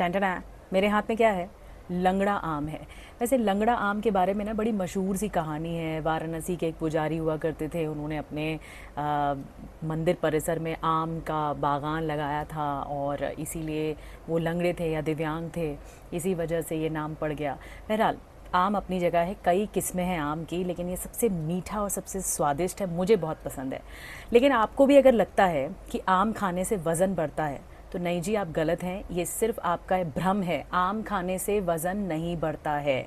Ton मेरे हाथ में क्या है? लंगड़ा आम है। वैसे लंगड़ा आम के बारे में ना बड़ी मशहूर सी कहानी है। वाराणसी के एक पुजारी हुआ करते थे, उन्होंने अपने मंदिर परिसर में आम का बागान लगाया था और इसीलिए वो लंगड़े थे या दिव्यांग थे, इसी वजह से ये नाम पड़ गया। बहरहाल आम अपनी जगह है, कई किस्में हैं आम की, लेकिन ये सबसे मीठा और सबसे स्वादिष्ट है, मुझे बहुत पसंद है। लेकिन आपको भी अगर लगता है कि आम खाने से वज़न बढ़ता है तो नहीं जी, आप गलत हैं। ये सिर्फ आपका भ्रम है। आम खाने से वज़न नहीं बढ़ता है,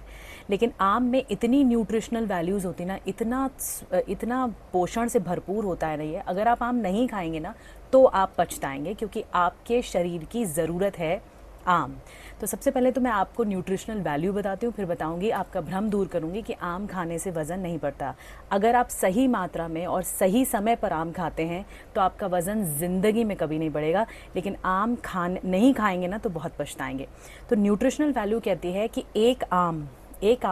लेकिन आम में इतनी न्यूट्रिशनल वैल्यूज़ होती ना, इतना पोषण से भरपूर होता है ना ये, अगर आप आम नहीं खाएंगे ना तो आप पछताएंगे, क्योंकि आपके शरीर की ज़रूरत है आम। तो सबसे पहले तो मैं आपको न्यूट्रिशनल वैल्यू बताती हूँ, फिर बताऊँगी, आपका भ्रम दूर करूँगी कि आम खाने से वज़न नहीं बढ़ता। अगर आप सही मात्रा में और सही समय पर आम खाते हैं तो आपका वज़न ज़िंदगी में कभी नहीं बढ़ेगा, लेकिन आम नहीं खाएंगे ना तो बहुत पछताएंगे। तो न्यूट्रिशनल वैल्यू कहती है कि एक आम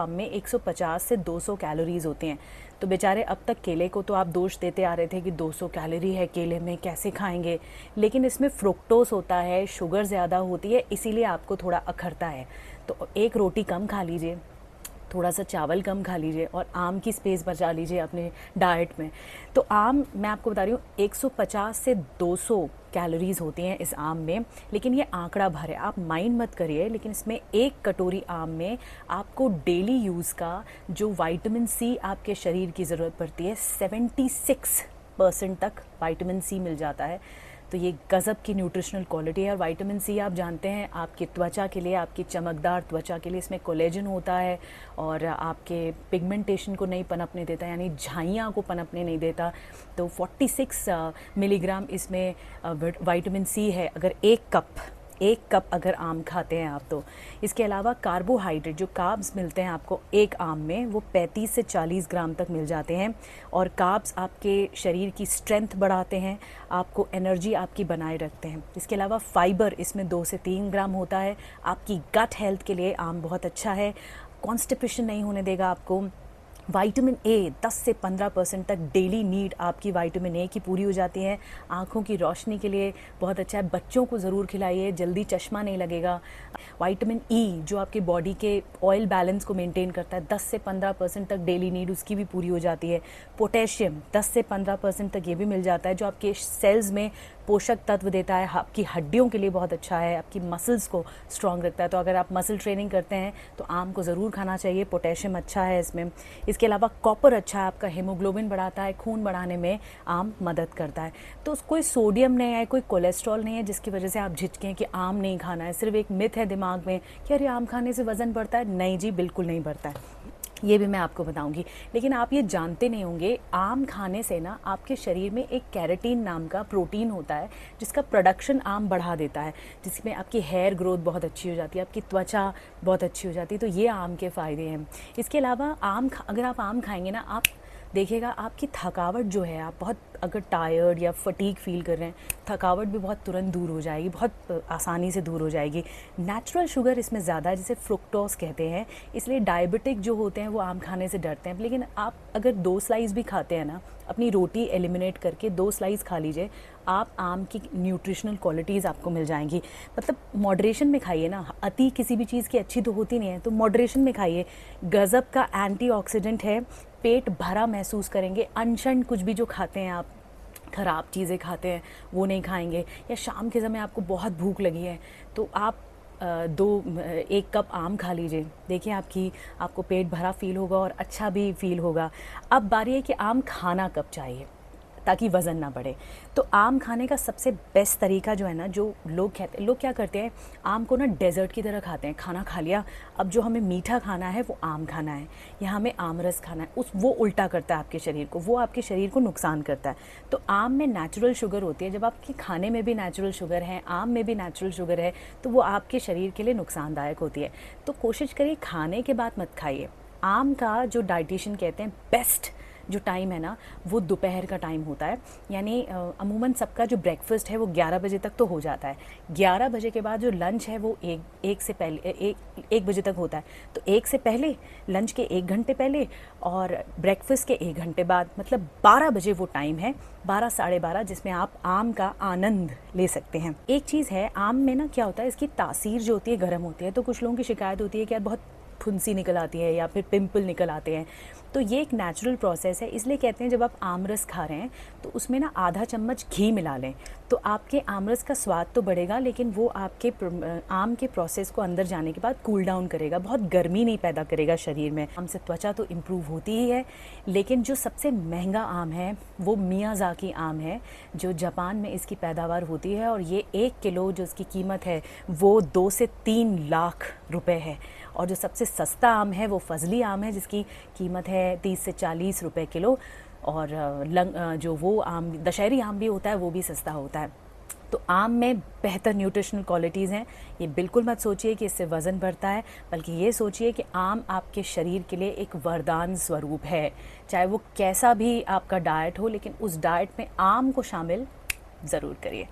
में 150 से 200 कैलोरीज़ होती हैं। तो बेचारे अब तक केले को तो आप दोष देते आ रहे थे कि 200 कैलोरी है केले में, कैसे खाएंगे, लेकिन इसमें फ्रुक्टोज होता है, शुगर ज़्यादा होती है, इसीलिए आपको थोड़ा अखरता है। तो एक रोटी कम खा लीजिए, थोड़ा सा चावल कम खा लीजिए और आम की स्पेस बचा लीजिए अपने डाइट में। तो आम, मैं आपको बता रही हूँ, 150 से 200 कैलोरीज़ होती हैं इस आम में, लेकिन ये आंकड़ा भर है, आप माइंड मत करिए। लेकिन इसमें एक कटोरी आम में आपको डेली यूज़ का जो विटामिन सी आपके शरीर की ज़रूरत पड़ती है, 76% तक विटामिन सी मिल जाता है। तो ये गज़ब की न्यूट्रिशनल क्वालिटी है। और विटामिन सी आप जानते हैं आपकी त्वचा के लिए, आपकी चमकदार त्वचा के लिए इसमें कोलेजन होता है और आपके पिगमेंटेशन को नहीं पनपने देता, यानी झाइयाँ को पनपने नहीं देता। तो 46 मिलीग्राम इसमें विटामिन सी है अगर एक कप अगर आम खाते हैं आप तो। इसके अलावा कार्बोहाइड्रेट, जो कार्ब्स मिलते हैं आपको एक आम में, वो 35 से 40 ग्राम तक मिल जाते हैं। और कार्ब्स आपके शरीर की स्ट्रेंथ बढ़ाते हैं, आपको एनर्जी आपकी बनाए रखते हैं। इसके अलावा फाइबर इसमें 2 से 3 ग्राम होता है। आपकी गट हेल्थ के लिए आम बहुत अच्छा है, कॉन्स्टिपेशन नहीं होने देगा आपको। विटामिन ए 10 से 15% तक डेली नीड आपकी विटामिन ए की पूरी हो जाती है। आँखों की रोशनी के लिए बहुत अच्छा है, बच्चों को ज़रूर खिलाइए, जल्दी चश्मा नहीं लगेगा। विटामिन ई जो आपके बॉडी के ऑयल बैलेंस को मेंटेन करता है, 10 से 15% तक डेली नीड उसकी भी पूरी हो जाती है। पोटेशियम 10 से 15% तक ये भी मिल जाता है, जो आपके सेल्स में पोषक तत्व देता है, आपकी हड्डियों के लिए बहुत अच्छा है, आपकी मसल्स को स्ट्रॉन्ग रखता है। तो अगर आप मसल ट्रेनिंग करते हैं तो आम को ज़रूर खाना चाहिए, पोटेशियम अच्छा है इसमें। इसके अलावा कॉपर अच्छा है, आपका हीमोग्लोबिन बढ़ाता है, खून बढ़ाने में आम मदद करता है। तो कोई सोडियम नहीं है, कोई कोलेस्ट्रॉल नहीं है जिसकी वजह से आप झिझकें कि आम नहीं खाना है। सिर्फ एक मिथ है दिमाग में कि अरे आम खाने से वज़न बढ़ता है। नहीं जी, बिल्कुल नहीं बढ़ता है, ये भी मैं आपको बताऊंगी। लेकिन आप ये जानते नहीं होंगे, आम खाने से ना आपके शरीर में एक कैरेटीन नाम का प्रोटीन होता है जिसका प्रोडक्शन आम बढ़ा देता है, जिसमें आपकी हेयर ग्रोथ बहुत अच्छी हो जाती है, आपकी त्वचा बहुत अच्छी हो जाती है। तो ये आम के फ़ायदे हैं। इसके अलावा अगर आप आम खाएंगे ना, आप देखिएगा आपकी थकावट जो है, आप बहुत अगर टायर्ड या फटीग फील कर रहे हैं, थकावट भी बहुत तुरंत दूर हो जाएगी, बहुत आसानी से दूर हो जाएगी। नेचुरल शुगर इसमें ज़्यादा है, जिसे फ्रुक्टोज कहते हैं, इसलिए डायबिटिक जो होते हैं वो आम खाने से डरते हैं। लेकिन आप अगर 2 स्लाइस भी खाते हैं ना, अपनी रोटी एलिमिनेट करके 2 स्लाइस खा लीजिए, आप आम की न्यूट्रिशनल क्वालिटीज़ आपको मिल जाएंगी। मतलब मॉडरेशन में खाइए ना, अति किसी भी चीज़ की अच्छी तो होती नहीं है, तो मॉडरेशन में खाइए। गज़ब का एंटीऑक्सीडेंट है, पेट भरा महसूस करेंगे। अनशन कुछ भी जो खाते हैं आप, ख़राब चीज़ें खाते हैं वो नहीं खाएंगे। या शाम के समय आपको बहुत भूख लगी है तो आप 1 कप आम खा लीजिए, देखिए आपको पेट भरा फील होगा और अच्छा भी फील होगा। अब बारी है कि आम खाना कब चाहिए ताकि वज़न ना बढ़े। तो आम खाने का सबसे बेस्ट तरीका जो है ना, जो लोग क्या करते हैं, आम को ना डेज़र्ट की तरह खाते हैं। खाना खा लिया, अब जो हमें मीठा खाना है वो आम खाना है या हमें आम रस खाना है, वो उल्टा करता है आपके शरीर को, वो आपके शरीर को नुकसान करता है। तो आम में नेचुरल शुगर होती है, जब आपके खाने में भी नेचुरल शुगर है, आम में भी नेचुरल शुगर है, तो वो आपके शरीर के लिए नुकसानदायक होती है। तो कोशिश करिए खाने के बाद मत खाइए। आम का जो डाइटिशियन कहते हैं बेस्ट जो टाइम है ना वो दोपहर का टाइम होता है। यानी अमूमन सबका जो ब्रेकफास्ट है वो 11 बजे तक तो हो जाता है। 11 बजे के बाद जो लंच है वो एक से पहले एक बजे तक होता है। तो एक से पहले, लंच के 1 घंटे पहले और ब्रेकफास्ट के 1 घंटे बाद, मतलब 12 बजे वो टाइम है, 12 साढ़े 12, जिसमें आप आम का आनंद ले सकते हैं। एक चीज़ है, आम में ना क्या होता है, इसकी तासीर जो होती है गर्म होती है। तो कुछ लोगों की शिकायत होती है कि यार बहुत फुंसी निकल आती है या फिर पिंपल निकल आते हैं। तो ये एक नेचुरल प्रोसेस है, इसलिए कहते हैं जब आप आमरस खा रहे हैं तो उसमें ना आधा चम्मच घी मिला लें, तो आपके आमरस का स्वाद तो बढ़ेगा लेकिन वो आपके आम के प्रोसेस को अंदर जाने के बाद कूल डाउन करेगा, बहुत गर्मी नहीं पैदा करेगा शरीर में। आम से त्वचा तो इम्प्रूव होती ही है, लेकिन जो सबसे महंगा आम है वो मियाज़ाकी आम है, जो जापान में इसकी पैदावार होती है। और ये 1 किलो जो इसकी कीमत है वो 2 से 3 लाख रुपए है। और जो सबसे सस्ता आम है वो फजली आम है, जिसकी कीमत है 30 से 40 रुपए किलो। और जो वो आम दशहरी आम भी होता है वो भी सस्ता होता है। तो आम में बेहतर न्यूट्रिशनल क्वालिटीज़ हैं। ये बिल्कुल मत सोचिए कि इससे वज़न बढ़ता है, बल्कि ये सोचिए कि आम आपके शरीर के लिए एक वरदान स्वरूप है। चाहे वो कैसा भी आपका डाइट हो, लेकिन उस डाइट में आम को शामिल ज़रूर करिए।